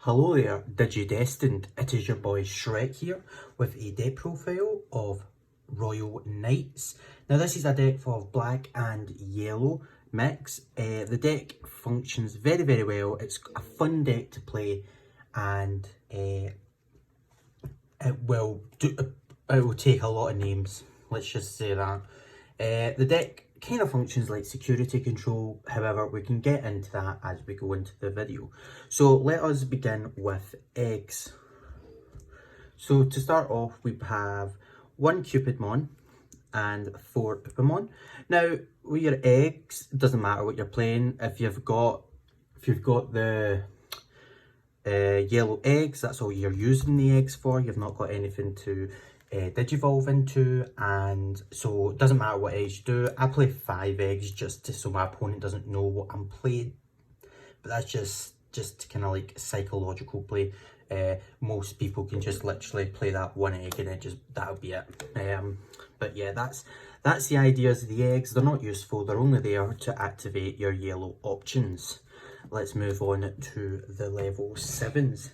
Hello there, Digidestined. It is your boy Shrek here with a deck profile of Royal Knights. Now this is a deck full of black and yellow mix. The deck functions very well. It's a fun deck to play and it will take a lot of names, let's just say that. The deck kind of functions like security control, however we can get into that as we go into the video. So let us begin with eggs. So to start off we have 1 Cupidmon and 4 Upamon. Now with your eggs, it doesn't matter what you're playing. If you've got the yellow eggs, that's all you're using the eggs for. You've not got anything to digivolve into, and so it doesn't matter what eggs you do. I play 5 eggs just so my opponent doesn't know what I'm playing, but that's just kind of like psychological play. Most people can just literally play that 1 egg and that'll be it. But yeah, that's the ideas of the eggs. They're not useful, they're only there to activate your yellow options. Let's move on to the level 7s.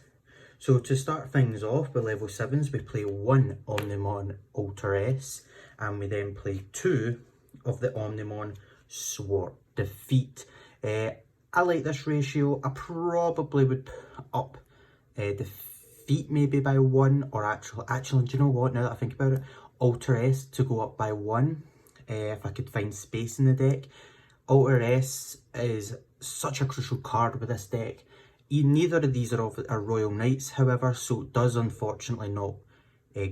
So to start things off with level 7s, we play 1 Omnimon Alter S, and we then play 2 of the Omnimon Sword Defeat. I like this ratio. I probably would up Defeat maybe by 1, or actually, do you know what, now that I think about it, Alter S to go up by 1, if I could find space in the deck. Alter S is such a crucial card with this deck. Neither of these are Royal Knights, however, so it does unfortunately not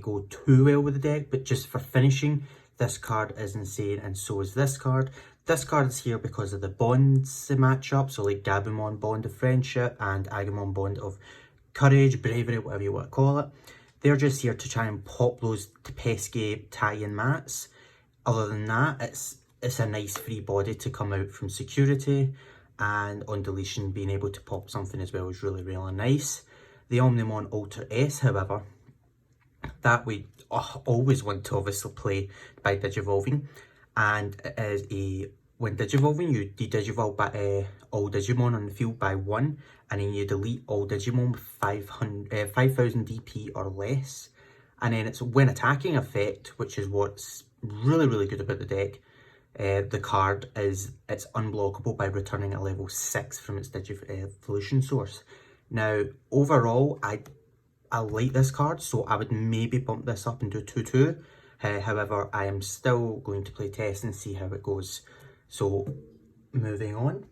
go too well with the deck, but just for finishing, this card is insane, and so is this card. This card is here because of the bonds they match up, so like Gabumon Bond of Friendship and Agumon Bond of Courage, Bravery, whatever you want to call it. They're just here to try and pop those pesky tie-in mats. Other than that, it's a nice free body to come out from security, and on deletion being able to pop something as well is really nice. The Omnimon Alter S, however, that we always want to obviously play by digivolving, and it is when digivolving you digivolve by all Digimon on the field by 1, and then you delete all Digimon with 5000 DP or less, and then it's when attacking effect, which is what's really good about the deck. The card it's unblockable by returning a level 6 from its Digivolution source. Now overall I like this card, so I would maybe bump this up and do 2-2. However, I am still going to play test and see how it goes. So moving on,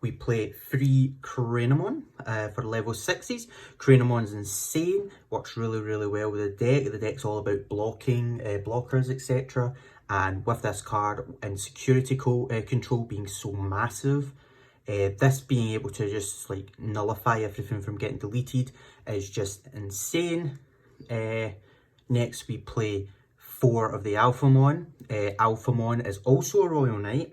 we play 3 Craniamon for level 6s. Craniamon's insane, works really well with the deck. The deck's all about blocking, blockers, etc. And with this card and security control being so massive, this being able to just like nullify everything from getting deleted is just insane. Next we play 4 of the Alphamon. Alphamon is also a Royal Knight.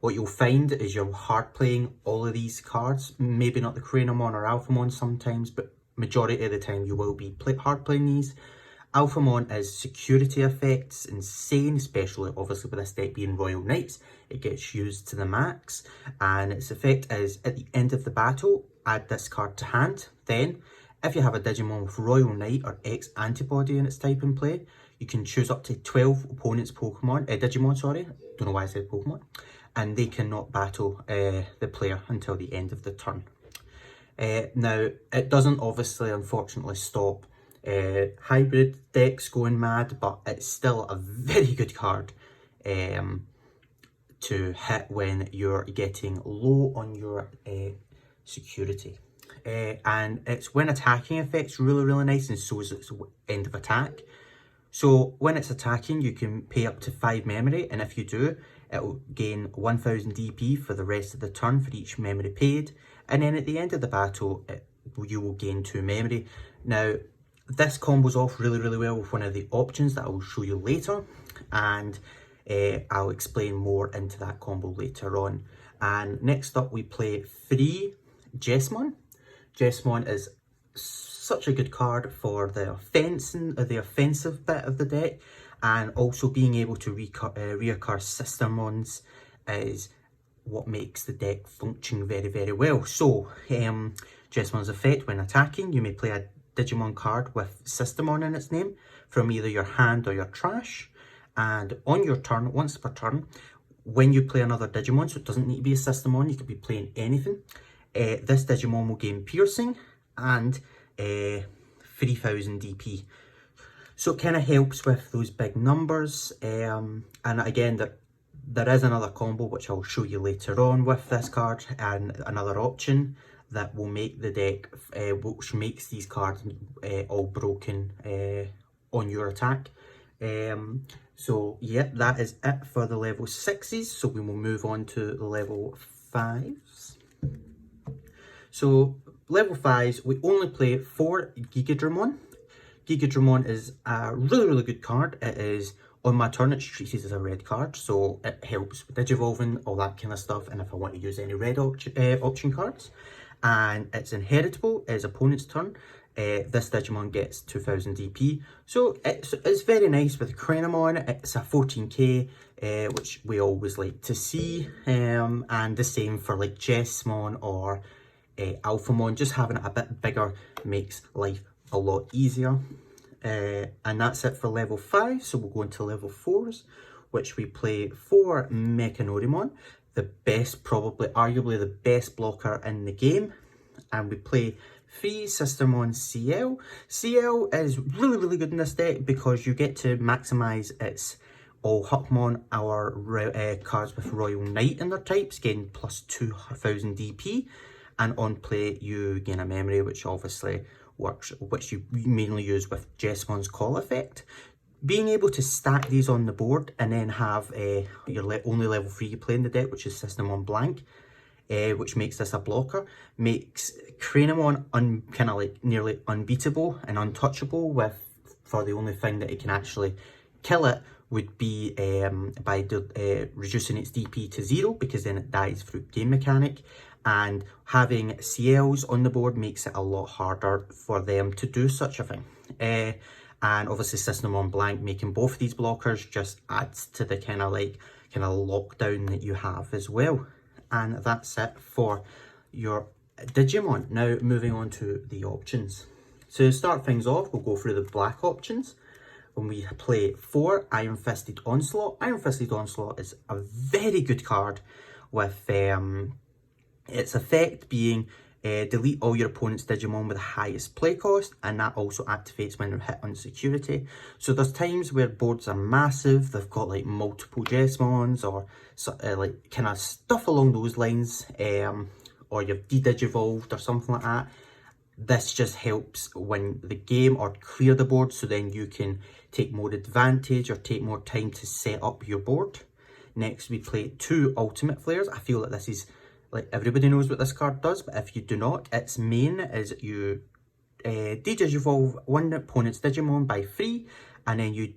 What you'll find is you're hard playing all of these cards. Maybe not the Craniamon or Alphamon sometimes, but majority of the time you will be hard playing these. Alphamon is security effects, insane, especially obviously with this deck being Royal Knights. It gets used to the max, and its effect is at the end of the battle, add this card to hand. Then, if you have a Digimon with Royal Knight or X antibody in its type in play, you can choose up to 12 opponents' Digimon, sorry, don't know why I said Pokemon, and they cannot battle the player until the end of the turn. Now, it doesn't obviously, unfortunately, stop hybrid decks going mad, but it's still a very good card to hit when you're getting low on your security. And it's when attacking effects really nice, and so is its end of attack. So when it's attacking, you can pay up to 5 memory, and if you do, it will gain 1000 DP for the rest of the turn for each memory paid, and then at the end of the battle you will gain 2 memory. Now this combos off really well with one of the options that I will show you later, and I'll explain more into that combo later on. And next up we play 3 Jessamon. Jessamon is such a good card for the offensive bit of the deck, and also being able to reoccur Sistermons is what makes the deck function very, very well. So, Jesmon's effect: when attacking, you may play a Digimon card with Systemon in its name from either your hand or your trash. And on your turn, once per turn, when you play another Digimon, so it doesn't need to be a Systemon, you could be playing anything, this Digimon will gain Piercing and 3000 DP. So it kind of helps with those big numbers. And again, there is another combo which I'll show you later on with this card, and another option that will make the deck, which makes these cards all broken on your attack. So yeah, that is it for the level 6s. So we will move on to level 5s. So level 5s, we only play 4 Gigadramon. Gigadramon is a really, really good card. It is, on my turn, it's treated as a red card, so it helps with Digivolving, all that kind of stuff, and if I want to use any red option cards. And it's inheritable, it's opponent's turn. This Digimon gets 2000 DP, so it's very nice with Crenamon. It's a 14k, which we always like to see, and the same for like Jesmon or Alphamon. Just having it a bit bigger makes life a lot easier. And that's it for level 5, so we'll go into level 4s, which we play 4 Mechanorimon, the best, probably arguably the best blocker in the game, and we play 3 Systemon CL. CL is really, really good in this deck because you get to maximise its all Huckmon, our cards with Royal Knight in their types, gain plus 2000 DP, and on play you gain a memory, which obviously works, which you mainly use with Jesmon's Call effect. Being able to stack these on the board and then have your only level 3 you play in the deck, which is Systemon Blank, which makes this a blocker, makes Crenamon kind of like nearly unbeatable and untouchable, for the only thing that it can actually kill it would be by reducing its DP to 0, because then it dies through game mechanic. And having CLs on the board makes it a lot harder for them to do such a thing. And obviously Systemon Blank making both of these blockers just adds to the kind of lockdown that you have as well. And that's it for your Digimon. Now moving on to the options. So to start things off, we'll go through the black options. When we play 4 Iron Fisted Onslaught. Iron Fisted Onslaught is a very good card with its effect being delete all your opponent's Digimon with the highest play cost, and that also activates when they're hit on security. So there's times where boards are massive, they've got like multiple Jesmons or like kind of stuff along those lines, or you've de-digivolved or something like that. This just helps win the game or clear the board, so then you can take more advantage or take more time to set up your board. Next we play 2 Ultimate Flares. I feel like this is, like, everybody knows what this card does, but if you do not, its main is you de-digivolve one opponent's Digimon by 3, and then you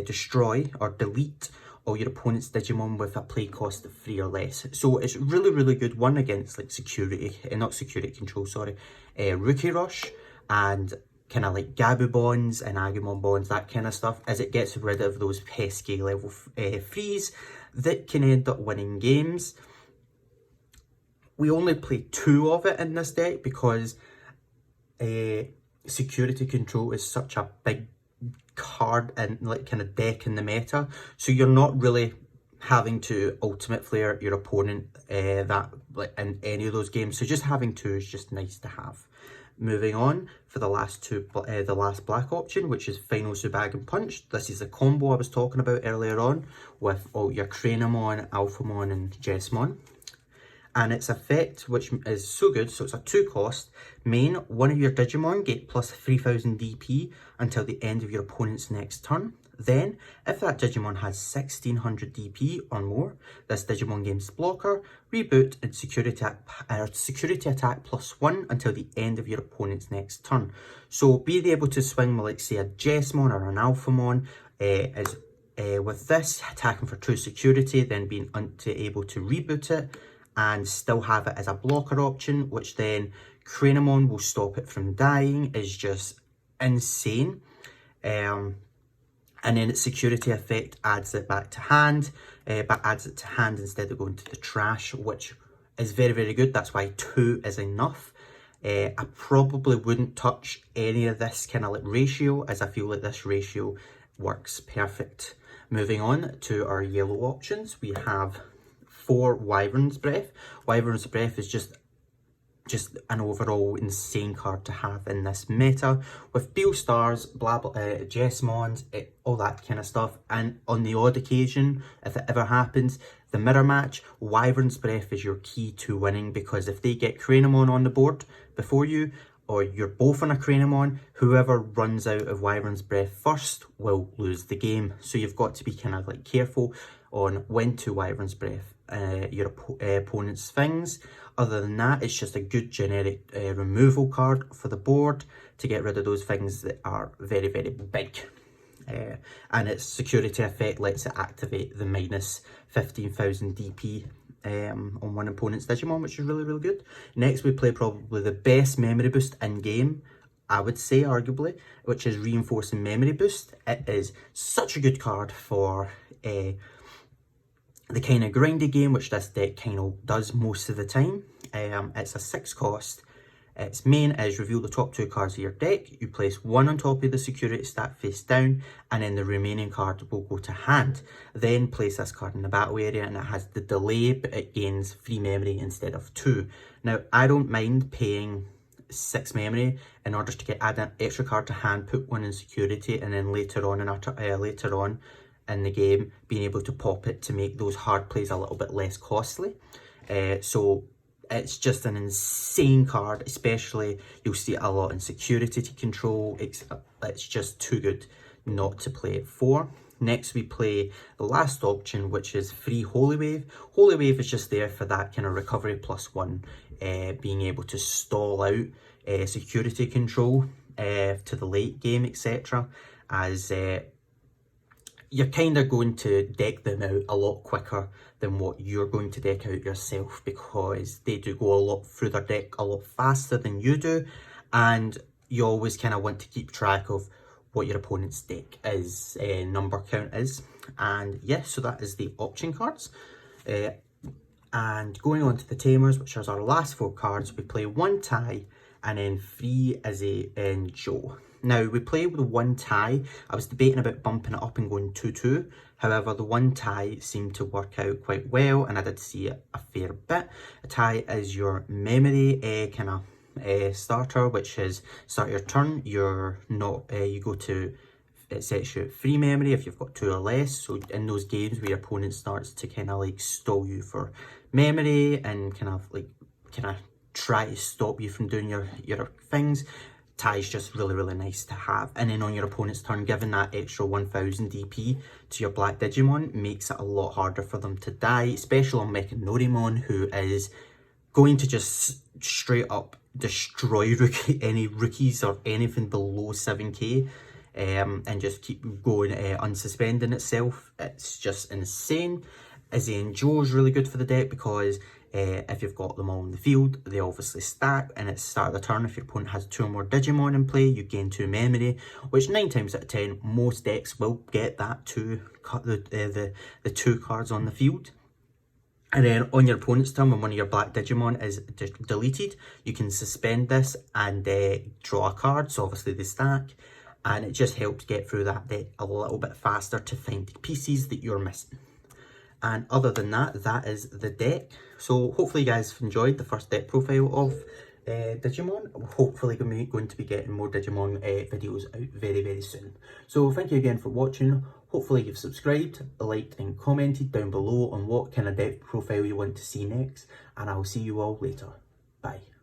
destroy or delete all your opponent's Digimon with a play cost of 3 or less. So it's really, really good one against like not security control, sorry, Rookie Rush and kind of like Gabu Bonds and Agumon Bonds, that kind of stuff, as it gets rid of those pesky level 3s that can end up winning games. We only play 2 of it in this deck because security control is such a big card and like kind of deck in the meta, so you're not really having to ultimate flare your opponent that like in any of those games, so just having 2 is just nice to have. Moving on for the last the last black option, which is Final Subagan Punch. This is the combo I was talking about earlier on with all your Crenamon, Alphamon and Jesmon. And its effect, which is so good, so it's a 2 cost. Main, one of your Digimon get plus 3000 DP until the end of your opponent's next turn. Then, if that Digimon has 1600 DP or more, this Digimon gains blocker, reboot, and security attack plus 1 until the end of your opponent's next turn. So being able to swing with, like, say, a Jesmon or an Alphamon with this attacking for 2 security, then being able to reboot it and still have it as a blocker option, which then Crenamon will stop it from dying, is just insane. And then its security effect adds it back to hand. but adds it to hand instead of going to the trash, which is very, very good. That's why 2 is enough. I probably wouldn't touch any of this kind of like ratio, as I feel like this ratio works perfect. Moving on to our yellow options, we have 4 Wyvern's Breath. Wyvern's Breath is just an overall insane card to have in this meta, with Beal Stars, blah blah, Jesmons, all that kind of stuff. And on the odd occasion, if it ever happens, the mirror match, Wyvern's Breath is your key to winning, because if they get Cranamon on the board before you, or you're both on a Cranamon, whoever runs out of Wyvern's Breath first will lose the game. So you've got to be kind of like careful on when to Wyvern's Breath your opponent's things. Other than that, it's just a good generic removal card for the board to get rid of those things that are very, very big. And its security effect lets it activate the minus 15,000 DP on one opponent's Digimon, which is really, really good. Next, we play probably the best memory boost in game, I would say, arguably, which is Reinforcing Memory Boost. It is such a good card for the kind of grindy game, which this deck kind of does most of the time. It's a 6 cost. Its main is reveal the top 2 cards of your deck. You place 1 on top of the security stack face down, and then the remaining card will go to hand. Then place this card in the battle area, and it has the delay, but it gains 3 memory instead of 2. Now, I don't mind paying 6 memory in order to add an extra card to hand, put 1 in security, and then later on in the game being able to pop it to make those hard plays a little bit less costly. So it's just an insane card, especially you'll see it a lot in security to control. It's just too good not to play it for. Next, we play the last option, which is free Holy Wave. Holy Wave is just there for that kind of recovery +1, being able to stall out security control to the late game, etc. As you're kind of going to deck them out a lot quicker than what you're going to deck out yourself, because they do go a lot through their deck a lot faster than you do, and you always kind of want to keep track of what your opponent's deck is, number count is. And yeah, so that is the option cards. And going on to the Tamers, which is our last 4 cards, we play 1 Tai and then 3 Izzy and Joe. Now, we play with 1 Tai. I was debating about bumping it up and going 2-2. However, the 1 Tai seemed to work out quite well, and I did see it a fair bit. A Tai is your memory kind of starter, which is start your turn. You're not you go to, it sets you at 3 memory if you've got 2 or less. So in those games where your opponent starts to kind of like stall you for memory and kind of try to stop you from doing your things, Tai's just really, really nice to have. And then on your opponent's turn, giving that extra 1000 DP to your black Digimon makes it a lot harder for them to die, especially on Mechanorimon, who is going to just straight up destroy any rookies or anything below 7k, and just keep going, unsuspending itself. It's just insane. Izzy and Joe is really good for the deck, because if you've got them all in the field, they obviously stack, and at the start of the turn, if your opponent has 2 or more Digimon in play, you gain 2 memory, which 9 times out of 10, most decks will get that the 2 cards on the field. And then on your opponent's turn, when one of your black Digimon is deleted, you can suspend this and draw a card, so obviously they stack, and it just helps get through that deck a little bit faster to find the pieces that you're missing. And other than that, that is the deck. So hopefully you guys have enjoyed the first deck profile of Digimon. Hopefully going to be getting more Digimon videos out very, very soon. So thank you again for watching. Hopefully you've subscribed, liked and commented down below on what kind of deck profile you want to see next. And I'll see you all later. Bye.